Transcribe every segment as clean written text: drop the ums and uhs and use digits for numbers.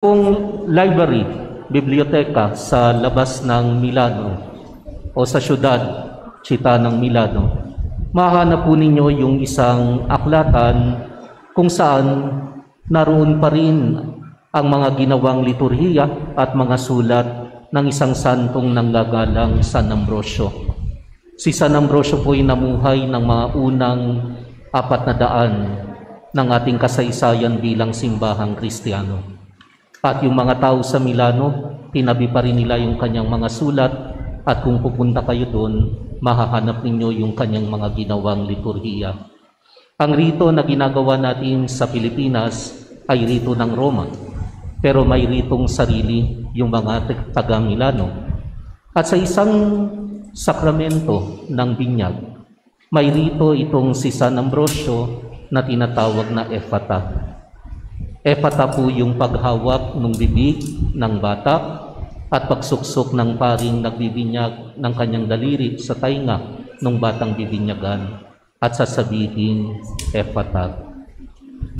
Kung library, biblioteka sa labas ng Milano o sa syudad, Città ng Milano, mahanap po ninyo yung isang aklatan kung saan naroon pa rin ang mga ginawang liturhiya at mga sulat ng isang santong nanggagalang San Ambrosio. Si San Ambrosio po ay namuhay ng mga unang 400 ng ating kasaysayan bilang simbahang Kristiyano. At yung mga tao sa Milano, tinabi pa rin nila yung kanyang mga sulat, at kung pupunta kayo doon, mahahanap ninyo yung kanyang mga ginawang liturhiya. Ang rito na ginagawa natin sa Pilipinas ay rito ng Roma, pero may ritong sarili yung mga taga Milano. At sa isang sakramento ng binyag, may rito itong si San Ambrosio na tinatawag na Ephata. Ephata po yung paghawak ng bibig ng bata at pagsuksok ng paring nagbibinyag ng kanyang daliri sa tainga ng batang bibinyagan at sasabihin, Ephata.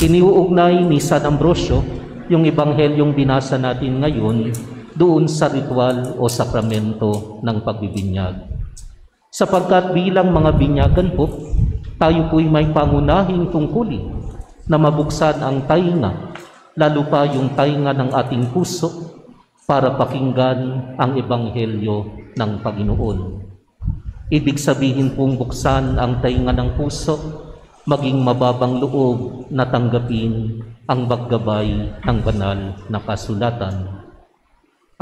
Iniuugnay ni San Ambrosio yung ebanghelyong binasa natin ngayon doon sa ritual o sakramento ng pagbibinyag. Sapagkat bilang mga binyagan po, tayo po'y may pangunahing tungkulin na mabuksan ang tainga, lalo pa yung tainga ng ating puso, para pakinggan ang ebanghelyo ng Panginoon. Ibig sabihin pong buksan ang tainga ng puso, maging mababang loob na tanggapin ang paggabay ng banal na kasulatan.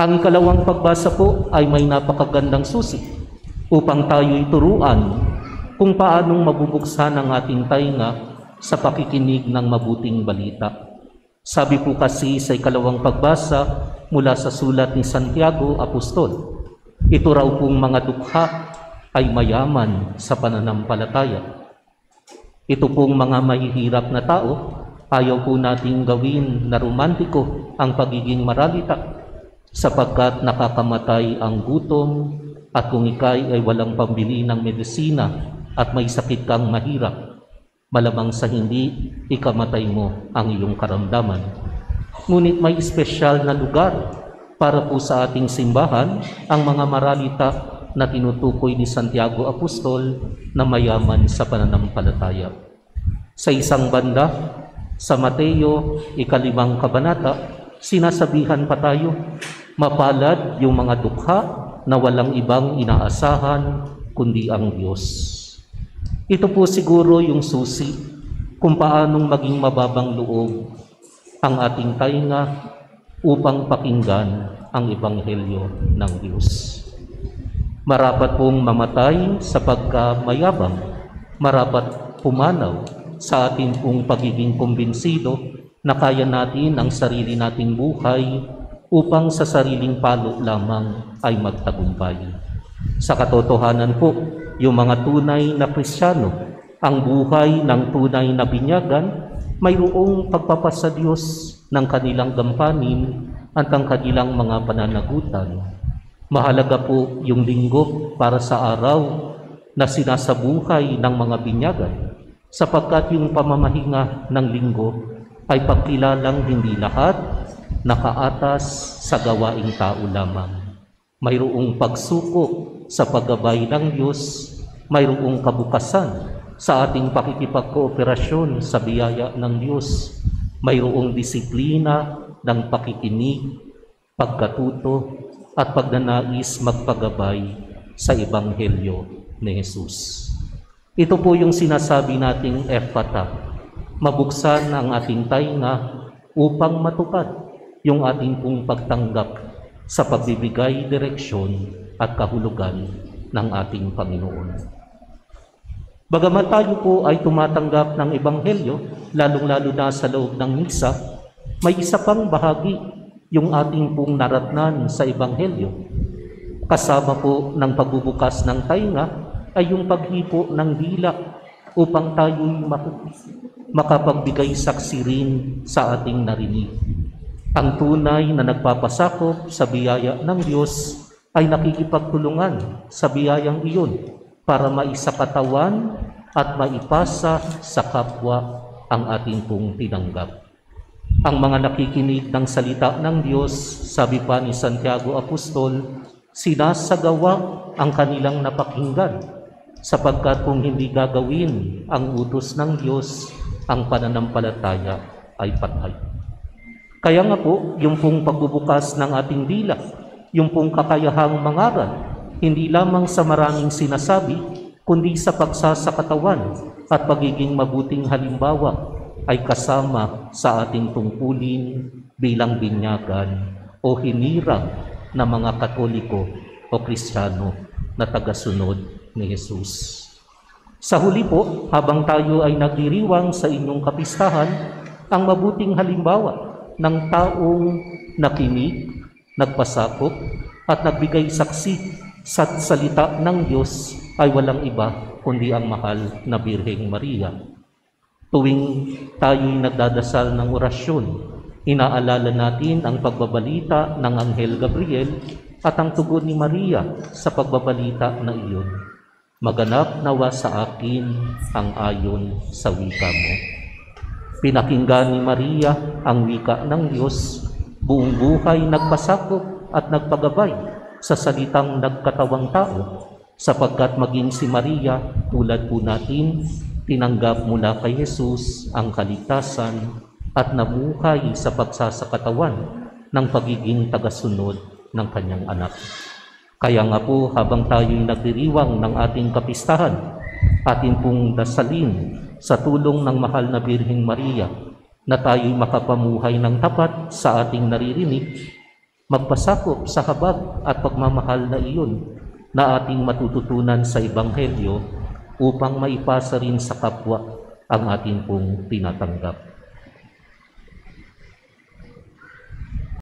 Ang ikalawang pagbasa po ay may napakagandang susi upang tayo'y turuan kung paanong mabubuksan ang ating tainga sa pakikinig ng mabuting balita. Sabi po kasi sa ikalawang pagbasa mula sa sulat ni Santiago Apostol, ito raw pong mga dukha ay mayaman sa pananampalataya. Ito pong mga mahihirap na tao, ayaw po nating gawin na romantiko ang pagiging maralita, sapagkat nakakamatay ang gutom, at kung ikay ay walang pambili ng medisina at may sakit kang mahirap, malamang sa hindi, ikamatay mo ang iyong karamdaman. Ngunit may espesyal na lugar para po sa ating simbahan ang mga maralita na tinutukoy ni Santiago Apostol na mayaman sa pananampalataya. Sa isang banda, sa Mateo, 5 kabanata, sinasabihan pa tayo, mapalad yung mga dukha na walang ibang inaasahan kundi ang Diyos. Ito po siguro yung susi kung paanong maging mababang loob ang ating tainga upang pakinggan ang ebanghelyo ng Diyos. Marapat pong mamatay sa pagkamayabang, marapat pumanaw sa ating pong pagiging kumbinsido na kaya natin ang sarili nating buhay upang sa sariling palo lamang ay magtagumpay. Sa katotohanan po, yung mga tunay na Kristiyano, ang buhay ng tunay na binyagan, mayroong pagpapasa Diyos ng kanilang gampanin at ang kanilang mga pananagutan. Mahalaga po yung linggo para sa araw na sinasabuhay ng mga binyagan, sapagkat yung pamamahinga ng linggo ay pagkilalang hindi lahat nakaatas sa gawaing tao lamang. Mayroong pagsuko sa paggabay ng Diyos, mayroong kabukasan sa ating pakikipagkooperasyon sa biyaya ng Diyos, mayroong disiplina ng pakikinig, pagkatuto, at pagnanais magpagabay sa ebanghelyo ni Jesus. Ito po yung sinasabi nating Ephata, mabuksan ang ating tainga upang matupad yung ating pong pagtanggap sa pagbibigay direksyon at kahulugan ng ating Panginoon. Bagamat tayo po ay tumatanggap ng ebanghelyo, lalong-lalo na sa loob ng misa, may isa pang bahagi yung ating pong naratnan sa ebanghelyo. Kasama po ng pagbubukas ng tainga ay yung paghipo ng dila upang tayo'y makapagbigay saksi rin sa ating narinig. Ang tunay na nagpapasakop sa biyaya ng Diyos ay nakikipagtulungan sa biyayang iyon para maisakatawan at maipasa sa kapwa ang ating pong tinanggap. Ang mga nakikinig ng salita ng Diyos, sabi pa ni Santiago Apostol, sinasagawa ang kanilang napakinggan, sapagkat kung hindi gagawin ang utos ng Diyos, ang pananampalataya ay patay. Kaya nga po, yung pong pagbubukas ng ating dila, yung pong kakayahang mangaral, hindi lamang sa maraming sinasabi, kundi sa pagsasakatawan at pagiging mabuting halimbawa ay kasama sa ating tungkulin bilang binyagan o hinirang na mga Katoliko o Kristiyano na tagasunod ni Jesus. Sa huli po, habang tayo ay nagdiriwang sa inyong kapistahan, ang mabuting halimbawa ng taong nakinig, nagpasakop at nagbigay saksi sa salita ng Diyos ay walang iba kundi ang mahal na Birheng Maria. Tuwing tayo'y nagdadasal ng orasyon, inaalala natin ang pagbabalita ng Anghel Gabriel at ang tugon ni Maria sa pagbabalita na iyon. Maganap nawa sa akin ang ayon sa wika mo. Pinakinggan ni Maria ang wika ng Diyos, buong buhay nagpasakop at nagpagabay sa salitang nagkatawang tao, sapagkat maging si Maria, tulad po natin, tinanggap mula kay Jesus ang kaligtasan at nabuhay sa pagsasakatawan ng pagiging tagasunod ng kanyang anak. Kaya nga po, habang tayo'y nagdiriwang ng ating kapistahan, atin pong dasalin sa tulong ng mahal na Birheng Maria na tayo'y makapamuhay ng tapat sa ating naririnig, magpasakop sa habag at pagmamahal na iyon na ating matututunan sa Ebanghelyo upang maipasa rin sa kapwa ang ating pong tinatanggap.